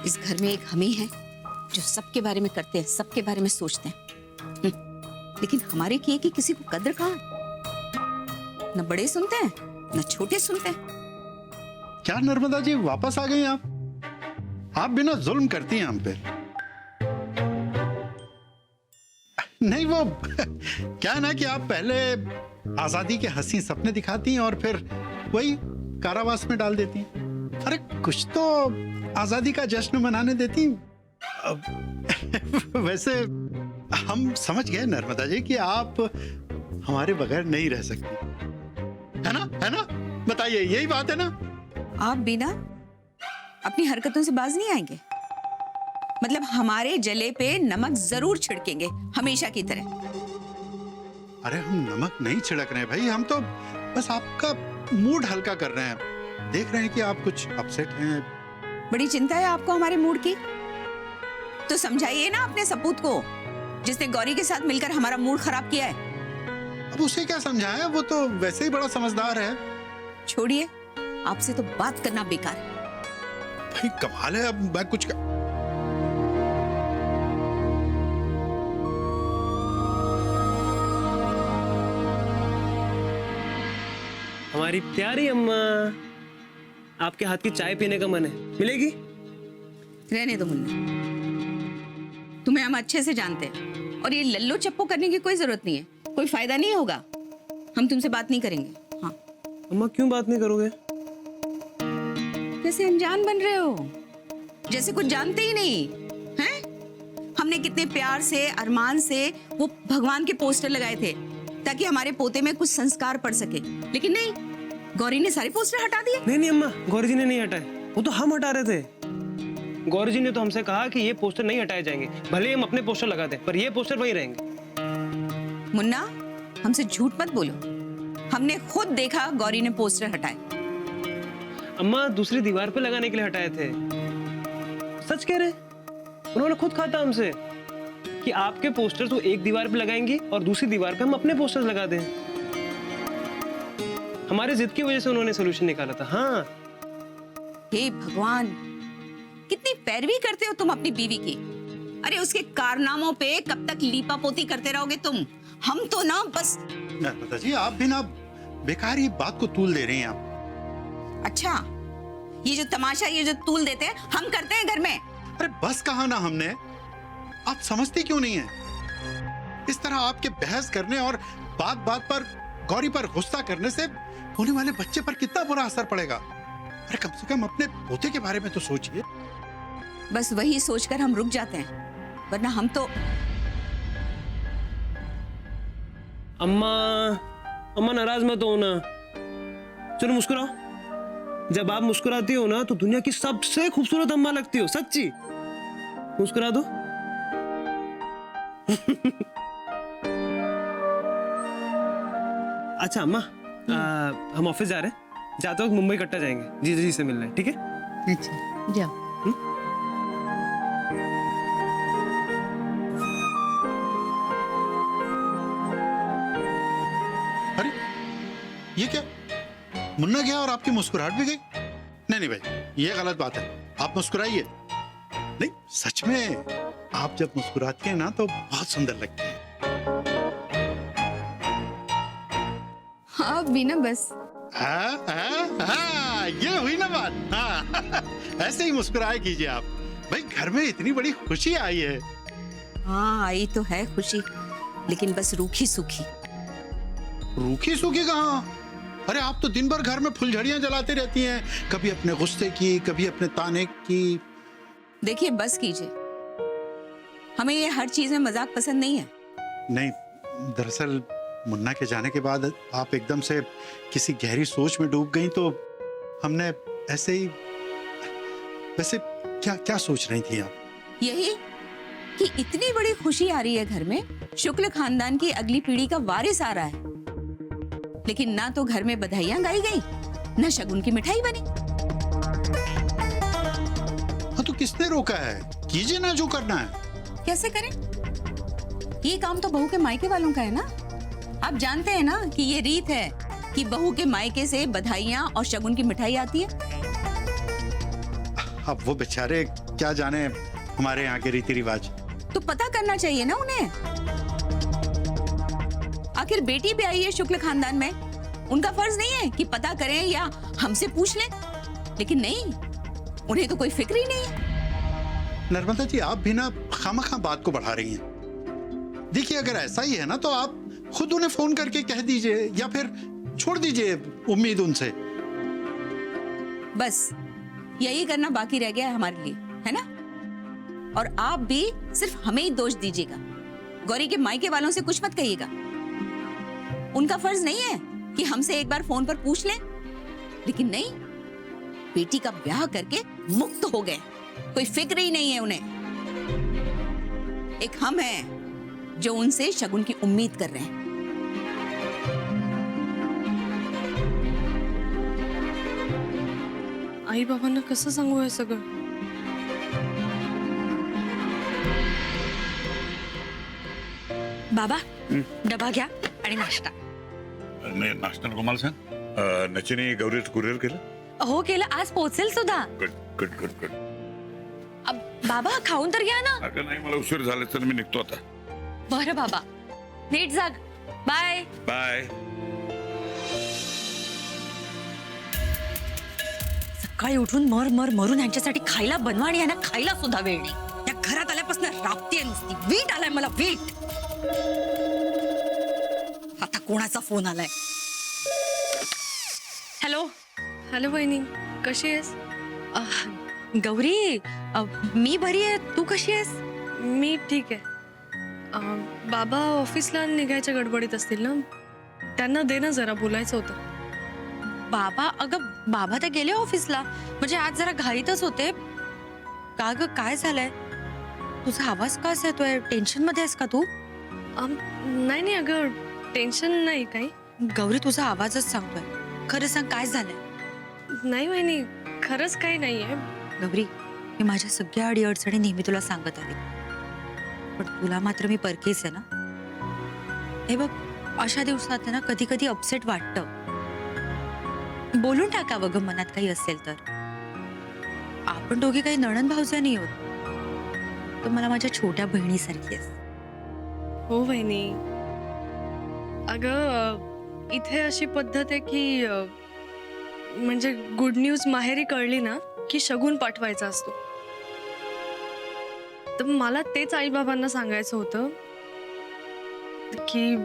इस घर में एक हम ही हैं जो सबके बारे में करते हैं, सबके बारे में सोचते हैं। लेकिन हमारे किए की किसी को कद्र कहाँ? न बड़े सुनते हैं न छोटे सुनते हैं। क्या नर्मदा जी वापस आ गई आप? आप बिना जुल्म करती हैं हम पे। नहीं वो क्या है ना कि आप पहले आजादी के हंसी सपने दिखाती हैं और फिर वही कारावास में डाल देती हैं। अरे कुछ तो आजादी का जश्न मनाने देती। वैसे हम समझ गए नर्मदा जी कि आप हमारे बगैर नहीं रह सकती, है ना? है ना? बताइए, यही बात है ना? आप बिना अपनी हरकतों से बाज नहीं आएंगे? मतलब हमारे जले पे नमक जरूर छिड़केंगे हमेशा की तरह। अरे हम नमक नहीं छिड़क रहे हैं भाई, हम तो बस आपका मूड हल्का कर रहे हैं। देख रहे हैं कि आप कुछ अपसेट हैं। बड़ी चिंता है आपको हमारे मूड की, तो समझाइए ना अपने सपूत को जिसने गौरी के साथ मिलकर हमारा मूड खराब किया है। अब उसे क्या समझाएं, वो तो वैसे ही बड़ा समझदार है। छोड़िए, आपसे तो बात करना बेकार है। भाई कमाल है, अब मैं कुछ हमारी प्यारी अम्मा, आपके हाथ की चाय पीने का मन है, मिलेगी? रहने दो मुन्ना, तुम्हें हम अच्छे से जानते हैं और ये लल्लो चप्पो करने की कोई जरूरत नहीं है। कोई फायदा नहीं होगा, हम तुमसे बात नहीं करेंगे। हाँ। अम्मा क्यों बात नहीं करोगे? जैसे अनजान बन रहे हो, जैसे कुछ जानते ही नहीं हैं? हमने कितने प्यार से, अरमान से वो भगवान के पोस्टर लगाए थे ताकि हमारे पोते में कुछ संस्कार पड़ सके, लेकिन नहीं, गौरी ने सारे पोस्टर हटा दिए। नहीं अम्मा, गौरी जी ने नहीं हटाए, वो तो हम हटा रहे थे। गौरी जी ने तो हमसे कहा कि ये पोस्टर नहीं हटाए जाएंगे, भले ही हम अपने पोस्टर लगा दें, पर ये पोस्टर वहीं रहेंगे। मुन्ना, हमसे झूठ मत बोलो, हमने खुद देखा गौरी ने पोस्टर हटाए। अम्मा दूसरी दीवार पे लगाने के लिए हटाए थे। सच कह रहे, उन्होंने खुद कहा था हमसे कि आपके पोस्टर तो एक दीवार पे लगाएंगी और दूसरी दीवार पे हम अपने पोस्टर लगा दें। हमारे जिद की वजह से उन्होंने सोल्यूशन निकाला था। हाँ। हे भगवान, कितनी पैरवी करते हो तुम अपनी बीवी की। अरे उसके कारनामों पे कब तक लीपा पोती करते रहोगे तुम? हम तो ना बस। नर्मदा जी, आप भी ना बेकार ये बात को तूल दे रही हैं आप। अच्छा, ये जो तमाशा, ये जो तूल देते हैं, हम करते हैं घर में। अरे बस कहा ना हमने, आप समझती क्यों नहीं है? इस तरह आपके बहस करने और बात बात पर गौरी पर गुस्सा करने से होने वाले बच्चे पर कितना बुरा असर पड़ेगा। अरे कम से कम अपने पोते के बारे में तो सोचिए। बस वही सोचकर हम रुक जाते हैं, वरना हम तो। अम्मा नाराज मत हो ना, चलो मुस्कुराओ। जब आप मुस्कुराती हो ना तो दुनिया की सबसे खूबसूरत अम्मा लगती हो, सच्ची। मुस्कुरा दो। अच्छा अम्मा, हम ऑफिस जा रहे हैं, जाते वक्त मुंबई इकट्ठा जाएंगे, जीजा जी से मिलने, ठीक है? अच्छा जाओ। अरे ये क्या, मुन्ना गया और आपकी मुस्कुराहट भी गई? नहीं भाई, ये गलत बात है। आप मुस्कुराइए। नहीं सच में, आप जब मुस्कुराती हैं ना तो बहुत सुंदर लगती है। हाँ बीना, बस। हाँ, ये हुई ना बात। हाँ ऐसे ही मुस्कुराए कीजिए आप। भाई घर में इतनी बड़ी खुशी आई है। हाँ आई तो है खुशी, लेकिन बस रूखी सूखी। रूखी सूखी कहाँ? अरे आप तो दिन भर घर में फुलझड़ियां जलाती रहती हैं, कभी अपने गुस्से की, कभी अपने ताने की। देखिए बस कीजिए, हमें ये हर चीज में मजाक पसंद नहीं है। नहीं, दरअसल मुन्ना के जाने के बाद आप एकदम से किसी गहरी सोच में डूब गई, तो हमने ऐसे ही। वैसे क्या क्या सोच रही थी आप? यही कि इतनी बड़ी खुशी आ रही है घर में, शुक्ल खानदान की अगली पीढ़ी का वारिस आ रहा है, लेकिन ना तो घर में बधाइयां गाई गई, ना शगुन की मिठाई बनी। हाँ तो किसने रोका है? कीजिए ना जो करना है। कैसे करें? ये काम तो बहू के मायके वालों का है ना। आप जानते हैं ना कि ये रीत है कि बहू के मायके से बधाइयां और शगुन की मिठाई आती है। अब वो बेचारे क्या जाने हमारे यहाँ के रीति रिवाज। तो पता करना चाहिए ना उन्हें। आखिर बेटी भी आई है शुक्ल खानदान में, उनका फर्ज नहीं है कि पता करें या हमसे पूछ लें? लेकिन नहीं, उन्हें तो कोई फिक्र ही नहीं है। नर्मदा जी, आप भी ना खामखा बात को बढ़ा रही हैं। देखिए, अगर ऐसा ही है ना तो आप खुद उन्हें फोन करके कह दीजिए या फिर छोड़ दीजिए उम्मीद उनसे। बस यही करना बाकी रह गया है हमारे लिए, है ना? और आप भी सिर्फ हमें ही दोष दीजिएगा, गौरी के मायके वालों से कुछ मत कहिएगा। उनका फर्ज नहीं है कि हमसे एक बार फोन पर पूछ लें, लेकिन नहीं, बेटी का ब्याह करके मुक्त हो गए, कोई फिक्र ही नहीं है उन्हें। एक हम हैं जो उनसे शगुन की उम्मीद कर रहे हैं। आई बाबांना कसं सांगू हे सगळं? बाबा डबा घ्या आणि नाश्ता. नाही, नाश्ता नको मला सांग. नचिनी गौरीचं कुरिअर केलं? हो केलं, आज पोहोचेल सुद्धा. Good good good good. बाबा खाऊन तर घ्या ना. अगं नाही, मला उशीर झाला तर मी निघतो आता. बरं बाबा, नीट जाग. बाय. बाय. सकाळी उठून मरून यांच्यासाठी खायला बनवा आणि यांना खायला सुद्धा वेळ नाही. या घरात आल्यापासून राबतीये नुसती. वीट आलाय मला, वीट. आता कोणाचा फोन आलाय? हॅलो. हॅलो वहिनी, कशी आहेस? गौरी, मी बरी आहे. तू कशी आहेस? मी ठीक आहे. बाबा ऑफिसला निघायच्या गडबडीत असतील ना, त्यांना दे ना जरा, बोलायचं होतं. बाबा, अगं बाबा तर गेले ऑफिसला, म्हणजे आज जरा घाईतच होते. का ग, काय झालंय? तुझा आवाज का असा येतोय? टेन्शन मध्ये आहेस का तू? नाही नाही अगं, टेन्शन नाही काही. गौरी, तुझा आवाजच सांगतोय. खरं सांग, काय झालंय? नाही वहिनी, खरंच काही नाहीये. गौरी, मी माझ्या सगळ्या अडीअडचणी नेहमी तुला सांगत आले, पण तुला मात्र मी परकेच आहे ना. हे बघ, अशा दिवसात ना कधी कधी अपसेट वाटतं. बोलून टाकावं ग मनात काही असेल तर. आपण दोघे काही नणंद भावजानी आहोत. तू मला माझ्या छोट्या बहिणीसारखी आहेस. हो वहिनी. अगं इथे अशी पद्धत आहे की म्हणजे गुड न्यूज माहेरी कळली ना की शगुन पाठवायचा असतो. तर मला तेच आई बाबांना सांगायचं होतं की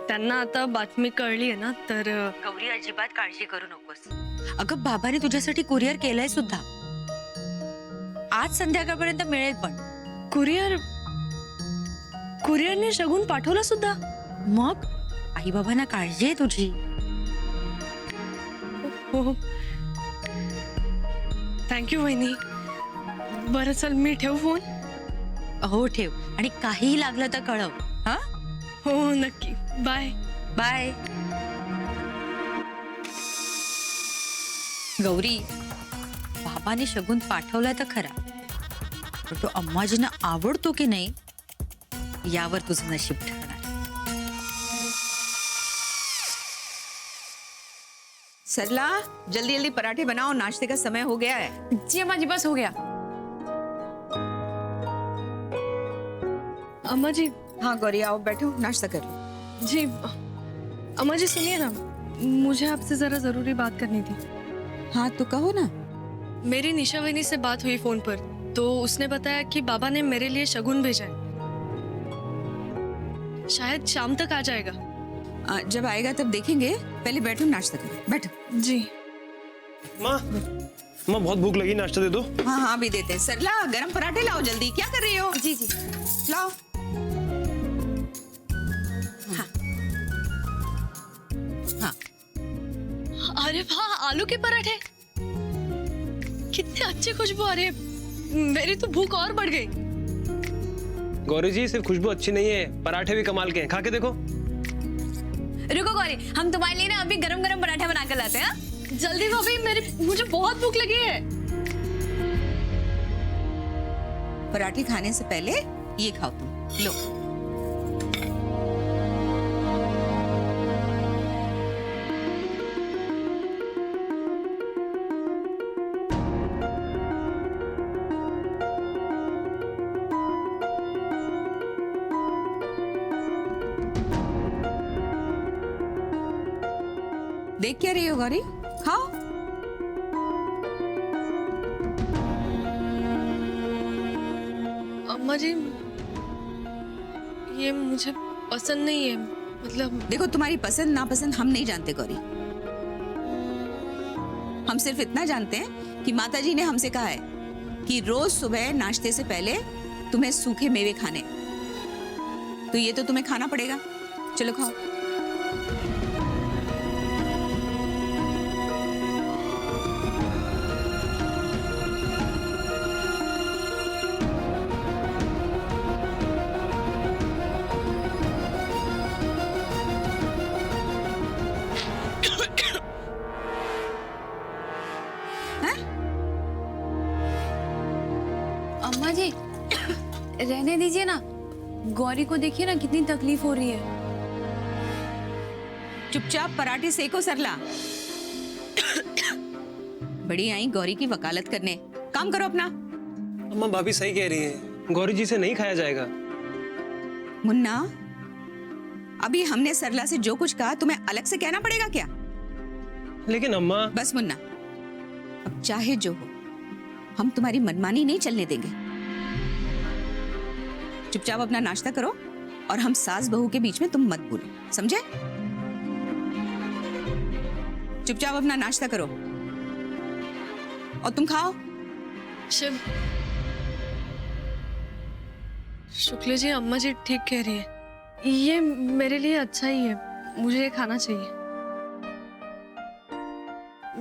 त्यांना आता बातमी कळली आहे ना, तर गौरी, अजिबात काळजी करू नकोस. अगं बाबाने तुझ्यासाठी कुरिअर केलंय सुद्धा. आज संध्याकाळपर्यंत मिळेल. पण कुरिअरने शगुन पाठवला सुद्धा? मग आई बाबांना काळजी आहे तुझी. हो, थँक्यू वहिनी. बरं चल, मी ठेवू फोन? हो ठेव, आणि काहीही लागलं तर कळव. हा, हो नक्की. Bye bye. गौरी, बाबाने शगुन पाठवलाय तर खरा, पण तो अम्माजींना आवडतो की नाही यावर तुझं नशीब ठरणार. सरला, जल्दी जल्दी पराठे बनाओ, नाश्ते का समय हो गया है. जी अम्मा जी, बस हो गया. अम्मा जी. हाँ गौरी, आओ बैठो, नाश्ता कर लो. जी अम्मा जी, सुनिए ना, मुझे आपसे जरा जरूरी बात करनी थी. हाँ तो कहो ना. मेरी निशा वहिनी से बात हुई फोन पर, तो उसने बताया कि बाबा ने मेरे लिए शगुन भेजा है. शायद शाम तक आ जाएगा. जब आएगा तब देखेंगे, पहले बैठो, नाश्ता करो, बैठो. जी. माँ, बहुत भूख लगी, नाश्ता दे दो. हाँ हाँ भी देते हैं. सरला, गरम पराठे लाओ जल्दी. क्या कर रही हो? जी जी लाओ. हाँ हाँ. अरे वाह, आलू के पराठे कितने अच्छे खुशबू आ रही है. मेरी तो भूख और बढ़ गई. गौरी जी, सिर्फ खुशबू अच्छी नहीं है, पराठे भी कमाल के हैं. खा के देखो. रुको गौरी, हम तुम्हारे लिए ना अभी गरम गरम पराठा बना कर लाते हैं. जल्दी भाभी, मुझे बहुत भूख लगी है. पराठे खाने से पहले ये खाओ तुम. लो. देख क्या रही हो गौरी? खाओ। अम्मा जी, ये मुझे पसंद नहीं है। मतलब देखो, तुम्हारी पसंद नापसंद हम नहीं जानते गौरी। हम सिर्फ इतना जानते हैं कि माताजी ने हमसे कहा है कि रोज सुबह नाश्ते से पहले तुम्हें सूखे मेवे खाने, तो ये तो तुम्हें खाना पड़ेगा। चलो खाओ। अम्मा जी रहने दीजिए ना, गौरी को देखिए ना कितनी तकलीफ हो रही है। चुपचाप पराठे सेको सरला। बड़ी आई गौरी की वकालत करने। काम करो अपना। अम्मा भाभी सही कह रही है, गौरी जी से नहीं खाया जाएगा। मुन्ना, अभी हमने सरला से जो कुछ कहा तुम्हें अलग से कहना पड़ेगा क्या? लेकिन अम्मा, बस मुन्ना, अब चाहे जो हो, हम तुम्हारी मनमानी नहीं चलने देंगे। चुपचाप अपना नाश्ता करो और हम सास बहू के बीच में तुम मत बोलो, समझे? चुपचाप अपना नाश्ता करो और तुम खाओ। शिव, शुक्ला जी, अम्मा जी ठीक कह रही है। ये मेरे लिए अच्छा ही है, मुझे ये खाना चाहिए।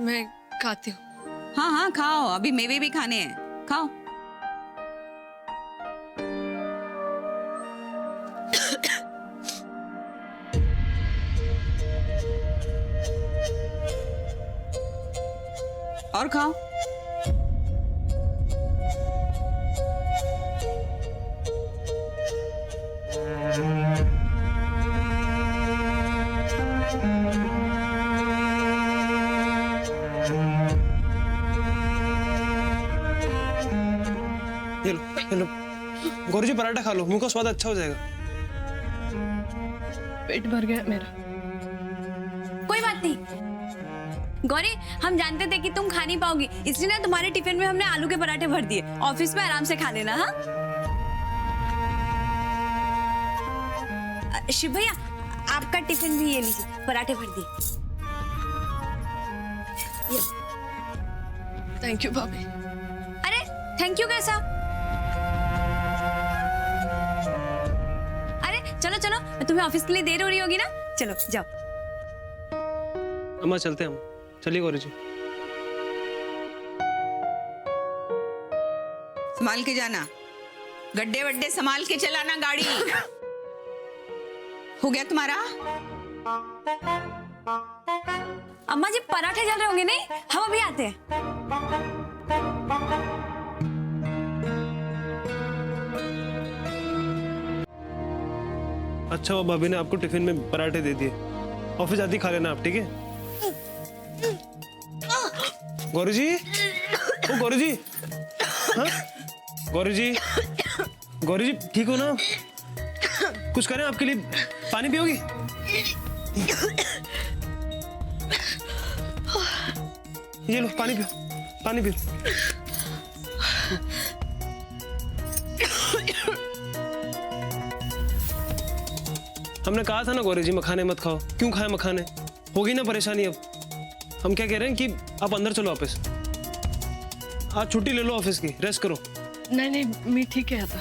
मैं खाती हूँ। हाँ हाँ खाओ, अभी मेवे भी खाने हैं, खाओ। और खाओ। ये लो गौरी जी, पराठा खा लो, मुंह का स्वाद अच्छा हो जाएगा। पेट भर गया मेरा। कोई बात नहीं गौरी, हम जानते थे कि तुम खा नहीं पाओगी, इसलिए ना तुम्हारे टिफिन में हमने आलू के पराठे भर दिए। ऑफिस में आराम से खा लेना। हाँ शिव भैया, आपका टिफिन भी ये लीजिए, पराठे भर दिए। थैंक यू भाभी। अरे थैंक यू कैसा? अरे चलो चलो, तुम्हें ऑफिस के लिए देर हो रही होगी ना, चलो जाओ। अम्मा चलते हैं हम। चलिए गौरी जी। संभाल के जाना, गड्ढे वड्ढे संभाल के चलाना गाड़ी। हो गया तुम्हारा? अम्मा जी पराठे जल रहे होंगे नहीं, हम अभी आते हैं। अच्छा वो भाभी ने आपको टिफिन में पराठे दे दिए, ऑफिस आती खा लेना आप, ठीक है? गौरी जी, ओ गौरी जी, हाँ? गौरी जी, गौरी जी ठीक हो ना? कुछ करें आपके लिए? पानी पियोगी? ये लो पानी पियो, पानी पियो। हमने कहा था ना गौरी जी मखाने मत खाओ, क्यों खाए मखाने? होगी ना परेशानी। अब हम क्या कह रहे हैं कि आप अंदर चलो वापस, आज छुट्टी ले लो ऑफिस की, रेस्ट करो। नहीं नहीं, मैं ठीक है था।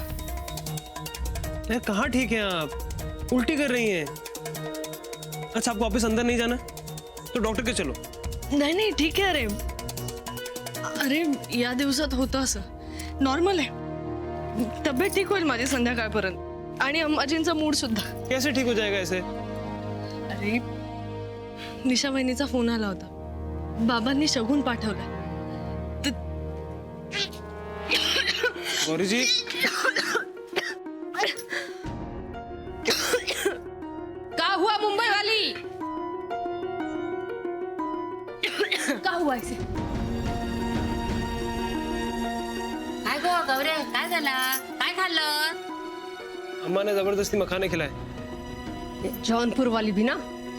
यार कहाँ ठीक है आप, उल्टी कर रही हैं। अच्छा आपको वापस अंदर नहीं जाना तो डॉक्टर के चलो। नाही नाही ठीक आहे. अरे या दिवसात होतं असं, नॉर्मल आहे. तब्येत ठीक होईल माझी संध्याकाळपर्यंत, आणि अम्माजींचा मूड सुद्धा. कैसे ठीक हो जाएगा ऐसे? अरे निशा वहिनीचा फोन आला होता, बाबांनी शगुन पाठवला. गौरी जी क्या हुआ मुंबई वाली? क्या हुआ इसे? काय गो गौरे, काय झाला? काय खाल्लं? अम्मा ने जबरदस्ती मखाने खिलाए. जौनपुर वाली भी ना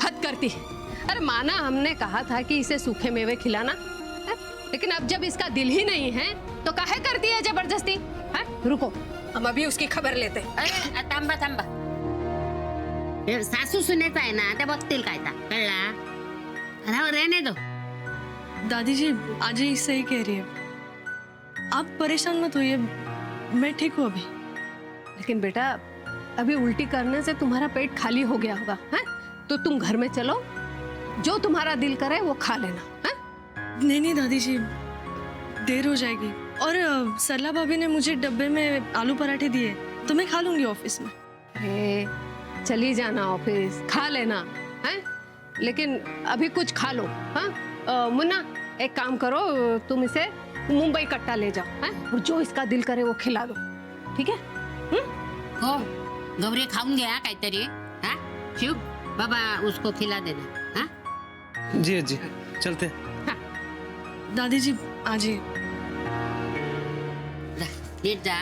हद करती. अरे माना हमने कहा था कि इसे सूखे मेवे खिलाना है? लेकिन अब जब इसका दिल ही नहीं है तो काहे कर दिया जबरदस्ती है? रुको हम अभी उसकी खबर लेते हैं. अरे थांबा थांबा. हे सासू सुनेच आहे ना, ते बघतील काय ता, कळला? राहू रहने दो. दादी जी आजी सही कह रही है, आप परेशान मत होइए, मैं ठीक हूँ अभी. लेकिन बेटा अभी उल्टी करने से तुम्हारा पेट खाली हो गया होगा है? तो तुम घर में चलो, जो तुम्हारा दिल करे वो खा लेना है? नहीं नहीं दादी जी, देर हो जाएगी. और सरला भाभी ने मुझे डब्बे में आलू पराठे दिए, तो मैं खा लूंगी ऑफिस में. ए, चली जाना ऑफिस, खा लेना है? लेकिन अभी कुछ खा लो. हाँ मुन्ना एक काम करो, तुम इसे मुंबई कट्टा ले जाओ है? और जो इसका दिल करे वो खिला दो, ठीक है? हो गौरी खाऊन घ्या काहीतरी. हा शिव बाबा उसको खिला देना. हा जी जी चलते. दादी जी आजी. जा, नीट जा.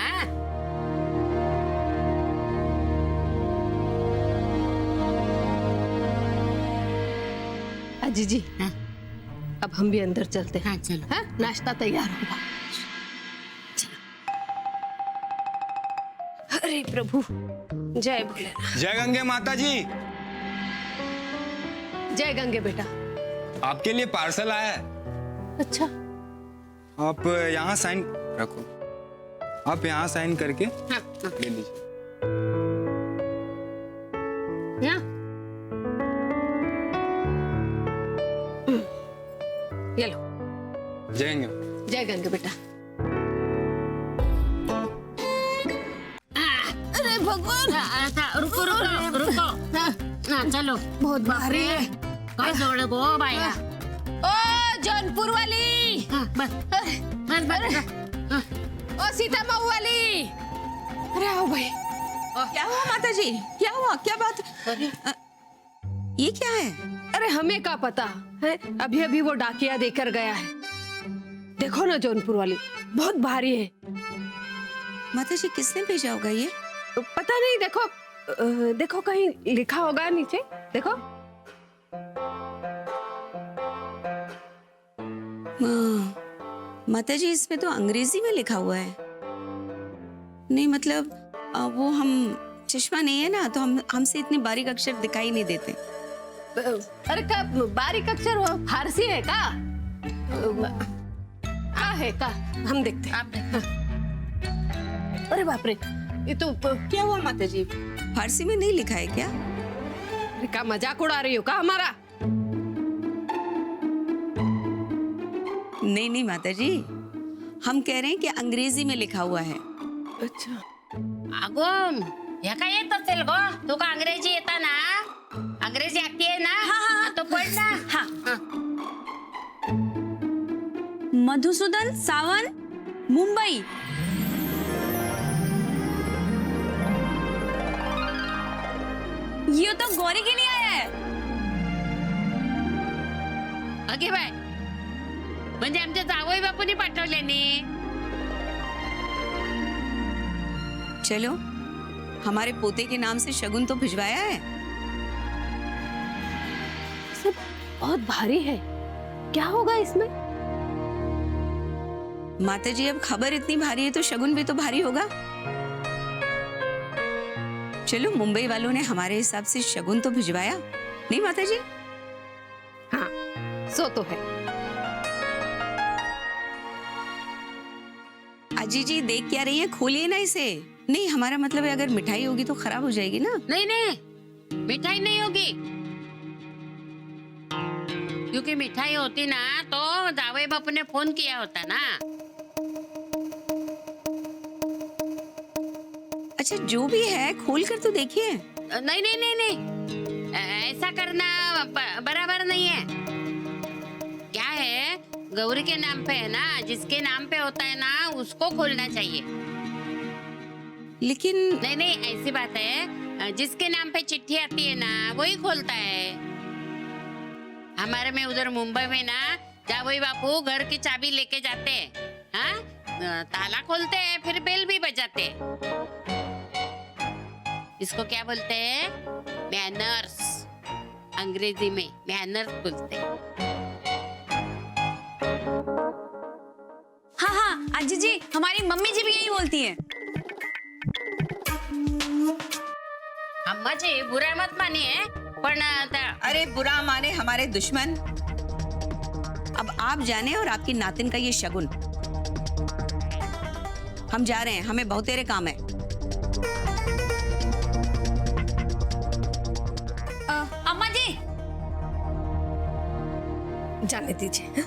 अजी जी हाँ? अब हम भी अंदर चलते हैं. हाँ चलो. हाँ नाश्ता तैयार होगा. अरे प्रभु जय भोलेनाथ. जय गंगे माता जी. जय गंगे बेटा. आपके लिए पार्सल आया है. अच्छा आप यहाँ साइन रखो. आप यहाँ साइन करके हाँ, हाँ. ले लीजिए. या. ये लो. जय गंगे. जय गंगे बेटा. अरे भगवान. रुको रुको रुको. हाँ चलो. बहुत भारी है. काय जवळ गो बाया. ओ जौनपुर वाली. हाँ, बस बस बस. हाँ. ओ सीता मऊ वाली. अरे आओ भाई. क्या हुआ माता जी, क्या हुआ, क्या बात? ये क्या है? अरे हमें क्या पता है, अभी अभी वो डाकिया देकर गया है. देखो ना जौनपुर वाली, बहुत भारी है. माता जी किसने भेजा होगा ये? पता नहीं. देखो देखो कहीं लिखा होगा नीचे. देखो. माता जी इसमें तो अंग्रेजी में लिखा हुआ है. नहीं मतलब वो हम चश्मा नहीं है ना, तो हमसे इतने बारीक अक्षर दिखाई नहीं देते. अरे का बारीक अक्षर हो फारसी है का? है का? हम देखते हैं. आप देखो. अरे बाप रे, ये तो क्या हुआ माता जी, फारसी में नहीं लिखा है क्या? का मजाक उड़ा रही हो का हमारा? नहीं नहीं माता जी, हम कह रहे हैं कि अंग्रेजी में लिखा हुआ है. अच्छा. अगो ह्या काय येत असेल गो. तुका अंग्रेजी येता ना? अंग्रेजी आती है ना? हाँ, तो पढ़ ना. हाँ. मधुसूदन सावंत, मुंबई. ये तो गौरी के लिए आया है. अगे बाय, म्हणजे आमच्या जावई बापूंनी पाठवल्याने. चलो, हमारे पोते के नाम से शगुन तो भिजवाया है. सब बहुत भारी है. क्या होगा इसमें? माता जी अब खबर इतनी भारी है तो शगुन भी तो भारी होगा. चलो, मुंबई वालों ने हमारे हिसाब से शगुन तो भिजवाया नहीं माता जी? हाँ सो तो है. अजी जी देख क्या रही है, खोलिए ना इसे. नहीं, हमारा मतलब है अगर मिठाई होगी तो खराब हो जाएगी ना. नहीं नहीं, मिठाई नहीं होगी. क्योंकि मिठाई होती ना तो जावई बापू ने फोन किया होता ना. अच्छा जो भी है खोल कर तो देखिए. नहीं नहीं नहीं नहीं, ऐसा करना बराबर नहीं है. क्या है, गौरी के नाम पे है ना, जिसके नाम पे होता है ना उसको खोलना चाहिए. लेकिन नहीं नहीं, ऐसी बात है, जिसके नाम पे चिट्ठी आती है ना वही खोलता है. हमारे में उधर मुंबई में ना जावई बापू घर की चाबी लेके जाते हैं. हाँ, ताला खोलते हैं, फिर बेल भी बजाते हैं. इसको क्या बोलते हैं? मैनर्स. अंग्रेजी में मैनर्स बोलते हैं। हाँ हाँ आजी जी, हमारी मम्मी जी भी यही बोलती है। अम्मा जी बुरा मत मानिए, पण अरे बुरा माने हमारे दुश्मन। अब आप जाने और आपकी नातिन का ये शगुन। हम जा रहे हैं, हमें बहुत तेरे काम है। अम्मा जी जाने दीजिए,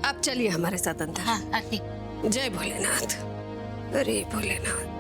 आप चलिए हमारे साथ अंदर। हाँ ठीक। जय भोलेनाथ। अरे भोलेनाथ।